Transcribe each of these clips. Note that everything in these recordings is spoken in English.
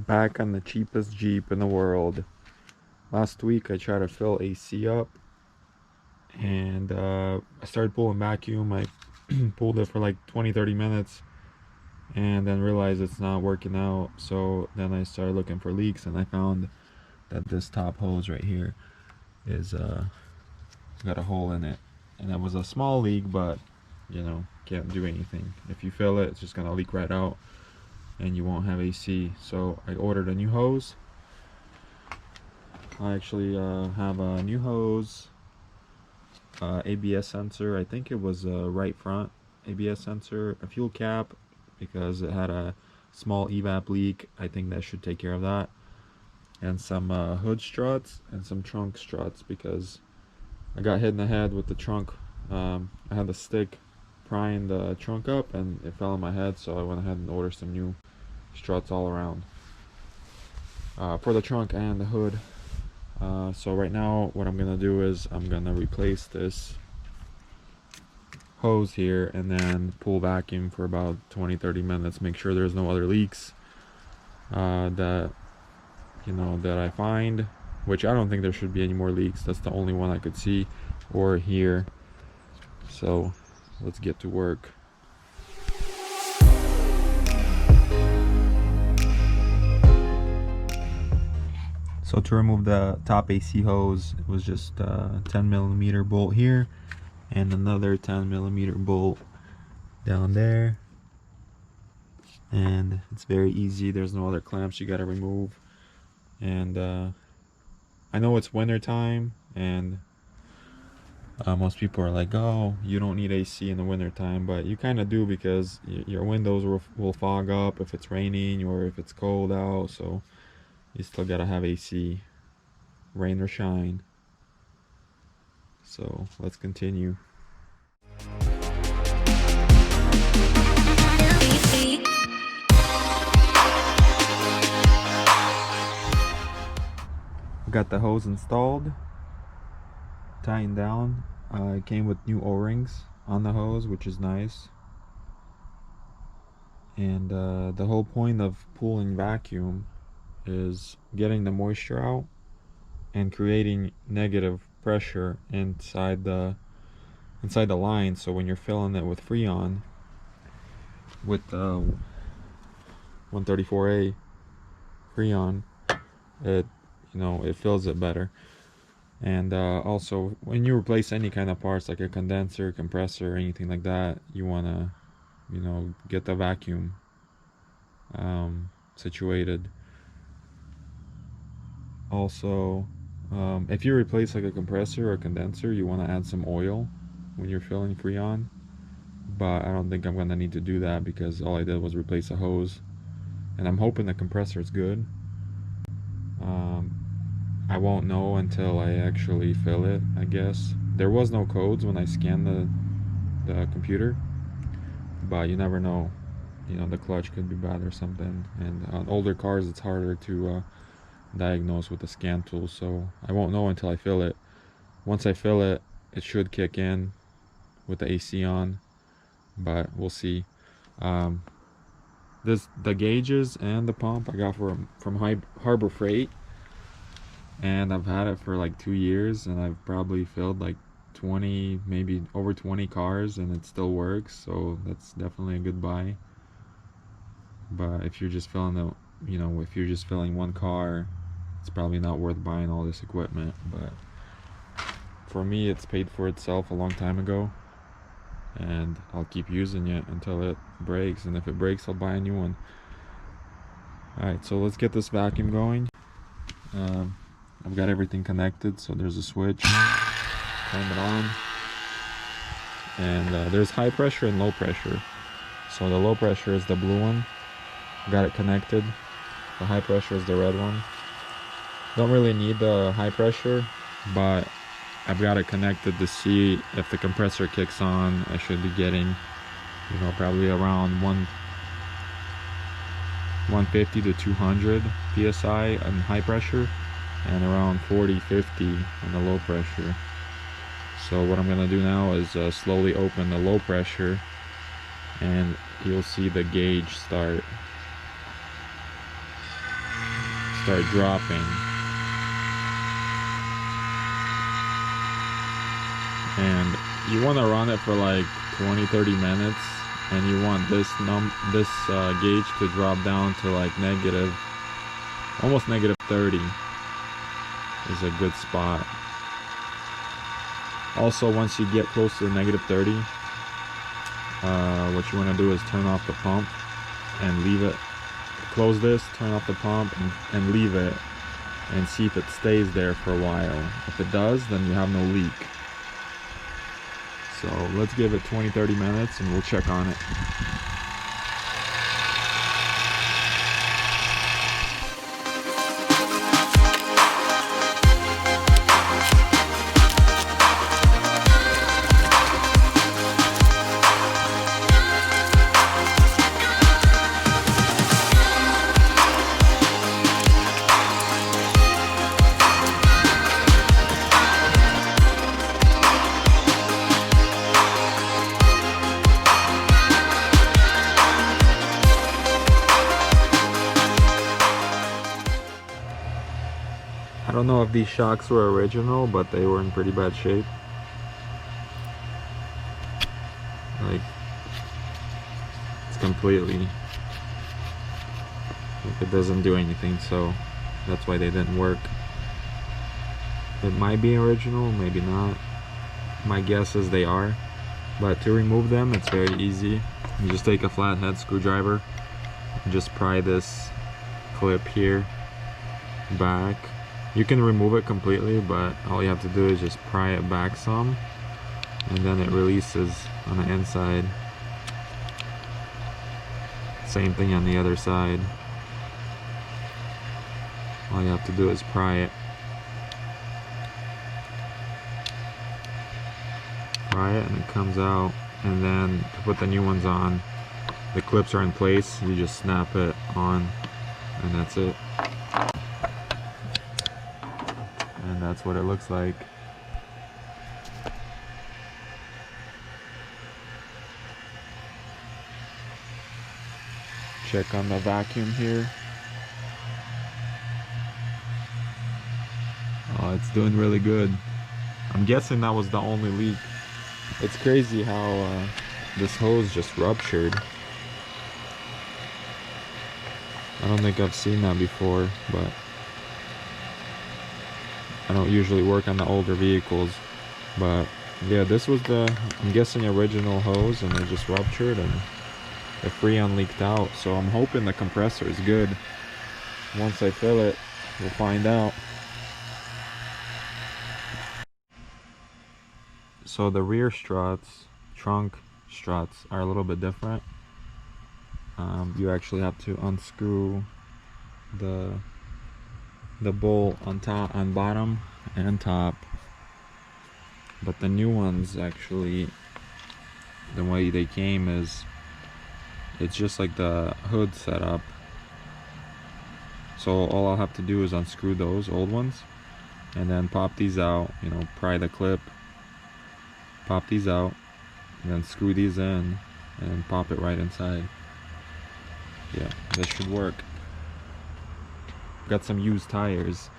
Back on the cheapest Jeep in the world. Last week I tried to fill AC up and I started pulling vacuum. I pulled it for like 20-30 minutes and then realized it's not working out. So then I started looking for leaks and I found that this top hose right here is got a hole in it. And that was a small leak, but you know, can't do anything. If you fill it, it's just gonna leak right out and you won't have AC. So I ordered a new hose. I actually have a new hose, ABS sensor. I think it was a right front ABS sensor, a fuel cap because it had a small evap leak. I think that should take care of that, and some hood struts and some trunk struts because I got hit in the head with the trunk. I had the stick prying the trunk up and it fell on my head, so I went ahead and ordered some new struts all around for the trunk and the hood. So right now what I'm gonna do is I'm gonna replace this hose here and then pull vacuum for about 20-30 minutes, make sure there's no other leaks that I find, which I don't think there should be any more leaks. That's the only one I could see or hear. So let's get to work. So to remove the top AC hose, it was just a 10mm bolt here and another 10mm bolt down there. And it's very easy. There's no other clamps you gotta remove. And I know it's winter time and most people are like, oh, you don't need AC in the winter time, but you kind of do because your windows will fog up if it's raining or if it's cold out. So you still gotta have AC, rain or shine. So let's continue. Got the hose installed, tying down. It came with new O-rings on the hose, which is nice. And the whole point of pulling vacuum is getting the moisture out and creating negative pressure inside the line. So when you're filling it with Freon, with 134A Freon, it fills it better. And also when you replace any kind of parts like a condenser, compressor, anything like that, you want to get the vacuum situated. Also, if you replace like a compressor or a condenser, you want to add some oil when you're filling Freon, but I don't think I'm gonna need to do that because all I did was replace a hose, and I'm hoping the compressor is good. I won't know until I actually fill it, I guess. There was no codes when I scanned the computer, but you never know. The clutch could be bad or something, and on older cars it's harder to diagnose with the scan tool, so I won't know until I fill it. Once I fill it, it should kick in with the AC on, but we'll see. The gauges and the pump I got from Harbor Freight, and I've had it for like 2 years, and I've probably filled like 20, maybe over 20 cars, and it still works, so that's definitely a good buy. But if you're just filling if you're just filling one car, it's probably not worth buying all this equipment. But for me, it's paid for itself a long time ago, and I'll keep using it until it breaks, and if it breaks, I'll buy a new one. Alright, so let's get this vacuum going. I've got everything connected, so there's a switch, turn it on, and there's high pressure and low pressure. So the low pressure is the blue one, got it connected. The high pressure is the red one. Don't really need the high pressure, but I've got it connected to see if the compressor kicks on. I should be getting probably around 150 to 200 psi on high pressure and around 40-50 on the low pressure. So what I'm gonna do now is slowly open the low pressure, and you'll see the gauge start. start dropping. And you want to run it for like 20-30 minutes, and you want this gauge to drop down to like almost negative 30 is a good spot. Also, once you get close to negative 30, what you want to do is turn off the pump and leave it. Close this, turn off the pump, and leave it, and see if it stays there for a while. If it does, then you have no leak. So let's give it 20-30 minutes and we'll check on it. I don't know if these shocks were original, but they were in pretty bad shape. Like, it's completely, like, it doesn't do anything, so that's why they didn't work. It might be original, maybe not. My guess is they are. But to remove them, it's very easy. You just take a flathead screwdriver and just pry this clip here back. You can remove it completely, but all you have to do is just pry it back some, and then it releases on the inside. Same thing on the other side. All you have to do is pry it. Pry it and it comes out, and then to put the new ones on, the clips are in place, you just snap it on, and that's it. And that's what it looks like. Check on the vacuum here. Oh, it's doing really good. I'm guessing that was the only leak. It's crazy how this hose just ruptured. I don't think I've seen that before, but I don't usually work on the older vehicles. But yeah, this was the, I'm guessing, original hose, and it just ruptured and the Freon leaked out. So I'm hoping the compressor is good. Once I fill it, we'll find out. So the rear struts, trunk struts, are a little bit different. You actually have to unscrew the bolt on top, on bottom and top. But the new ones, actually, the way they came is, it's just like the hood setup. So all I'll have to do is unscrew those old ones and then pop these out, you know, pry the clip, pop these out, and then screw these in and pop it right inside. Yeah, this should work. Got some used tires,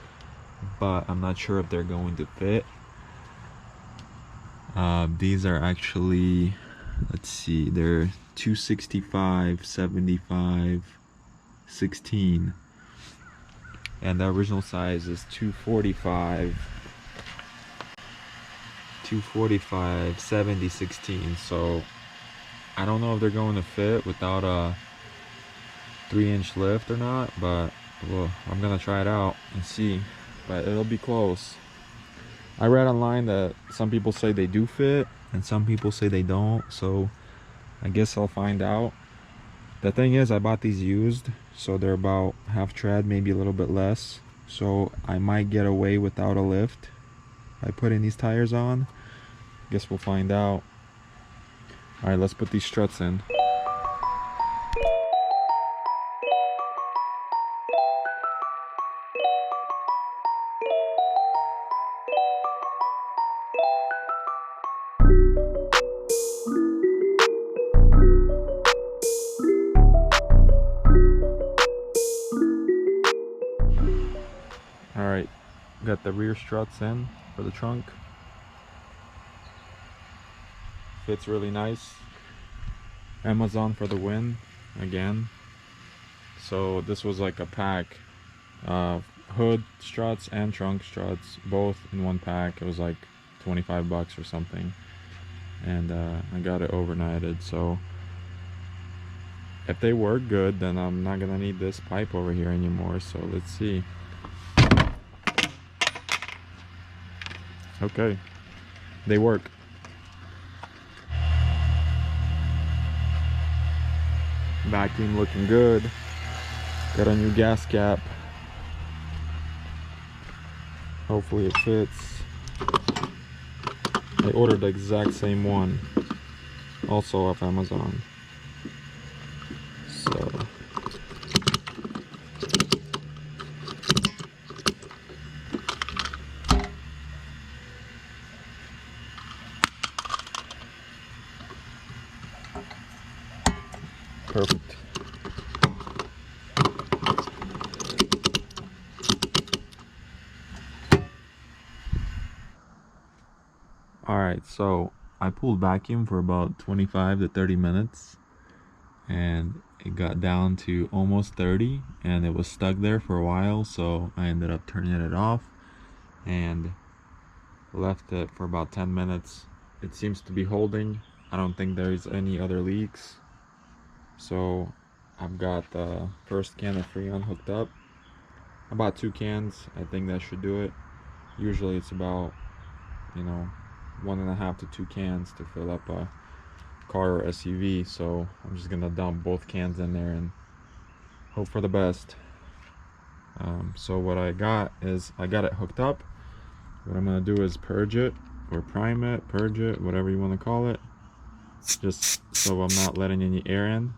but I'm not sure if they're going to fit. These are actually, let's see, they're 265, 75, 16, and the original size is 245, 70, 16. So I don't know if they're going to fit without a 3-inch lift or not, but well, I'm gonna try it out and see, but it'll be close. I read online that some people say they do fit and some people say they don't, so I guess I'll find out. The thing is, I bought these used, so they're about half tread, maybe a little bit less, so I might get away without a lift by putting these tires on. Guess we'll find out. Alright, let's put these struts in. Alright, got the rear struts in for the trunk. Fits really nice. Amazon for the win again. So this was like a pack, hood struts and trunk struts both in one pack. It was like 25 bucks or something, and I got it overnighted. So if they work good, then I'm not gonna need this pipe over here anymore. So let's see. Okay, they work. Vacuum looking good. Got a new gas cap. Hopefully it fits. I ordered the exact same one, also off Amazon. So perfect. Alright, so I pulled vacuum for about 25 to 30 minutes and it got down to almost 30 and it was stuck there for a while, so I ended up turning it off and left it for about 10 minutes. It seems to be holding. I don't think there's any other leaks. So I've got the first can of Freon hooked up. I bought 2 cans. I think that should do it. Usually it's about, you know, 1.5 to 2 cans to fill up a car or SUV. So I'm just gonna dump both cans in there and hope for the best. So what I got is I got it hooked up. What I'm gonna do is purge it or prime it, purge it, whatever you want to call it, just so I'm not letting any air in.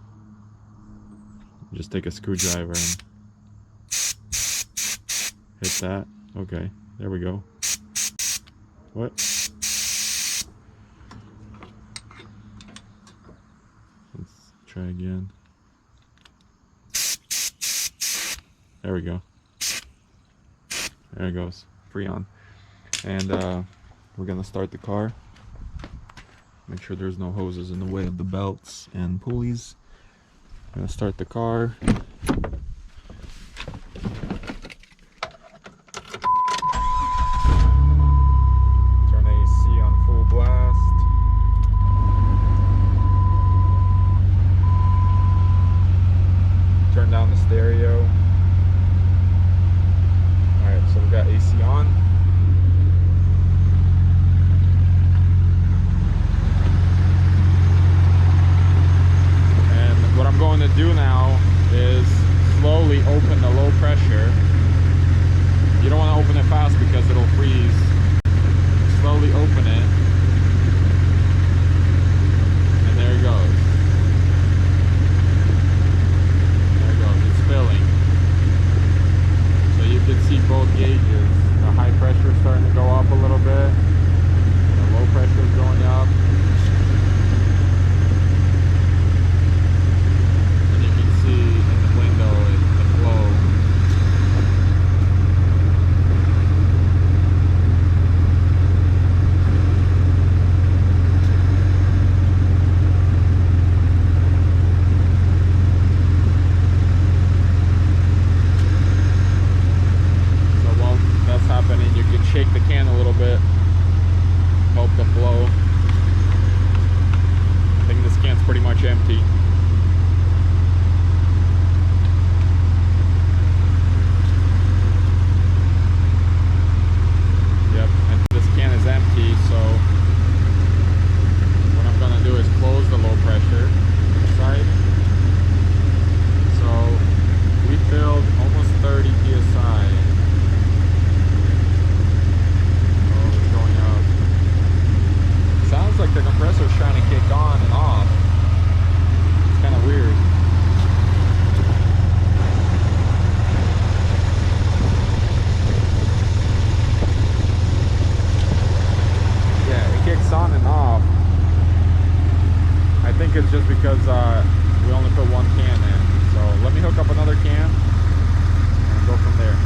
Just take a screwdriver and hit that. Okay, there we go. What? Let's try again. There we go. There it goes. Freon. And we're gonna start the car. Make sure there's no hoses in the way of the belts and pulleys. I'm gonna start the car. Turn AC on full blast. Turn down the stereo. Alright, so we got AC on. And what I'm going to do now is slowly open the low pressure. You don't want to open it fast because it'll freeze. Slowly open it. And there it goes. There it goes. It's filling. So you can see both gauges. The high pressure is starting to go up a little bit. The low pressure is going up. And you can see in the window the flow. You can shake the can a little bit, help the flow. I think this can's pretty much empty. Yep, and this can is empty, so what I'm gonna do is close the low pressure side. So we filled almost 30 psi. Sounds like the compressor's trying to kick on and off. It's kind of weird. Yeah, it kicks on and off. I think it's just because we only put 1 can in. So let me hook up another can and go from there.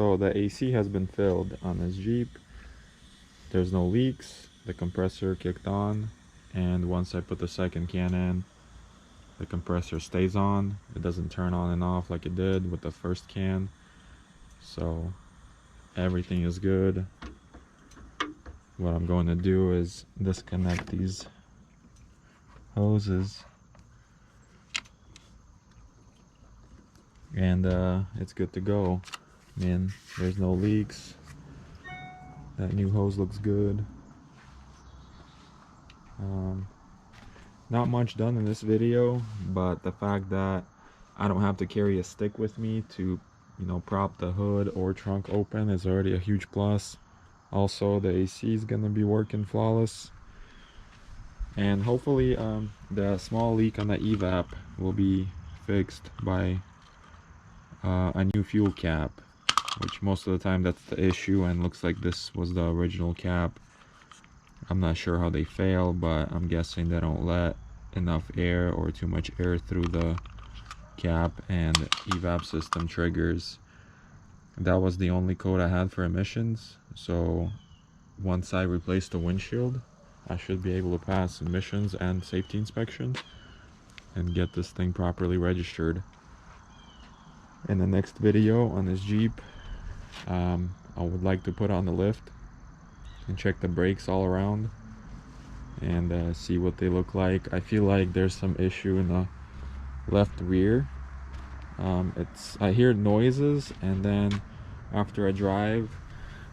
So the AC has been filled on this Jeep. There's no leaks. The compressor kicked on, and once I put the second can in, the compressor stays on. It doesn't turn on and off like it did with the first can. So everything is good. What I'm going to do is disconnect these hoses, and it's good to go. Man, there's no leaks. That new hose looks good. Not much done in this video, but the fact that I don't have to carry a stick with me to, you know, prop the hood or trunk open is already a huge plus. Also, the AC is gonna be working flawless, and hopefully the small leak on the evap will be fixed by a new fuel cap, which most of the time that's the issue, and looks like this was the original cap. I'm not sure how they fail, but I'm guessing they don't let enough air or too much air through the cap, and evap system triggers. That was the only code I had for emissions, so once I replace the windshield, I should be able to pass emissions and safety inspection and get this thing properly registered. In the next video on this Jeep, I would like to put on the lift and check the brakes all around and see what they look like. I feel like there's some issue in the left rear. I hear noises, and then after I drive,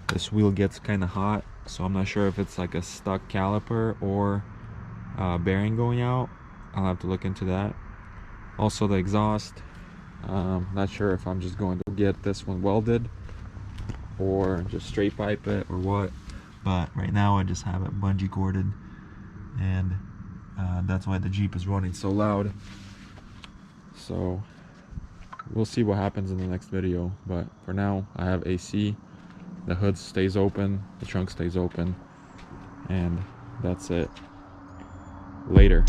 this wheel gets kind of hot, so I'm not sure if it's like a stuck caliper or bearing going out. I'll have to look into that. Also the exhaust, not sure if I'm just going to get this one welded or just straight pipe it or what, but right now I just have it bungee corded, and that's why the Jeep is running so loud. So we'll see what happens in the next video, but for now I have AC, the hood stays open, the trunk stays open, and that's it. Later.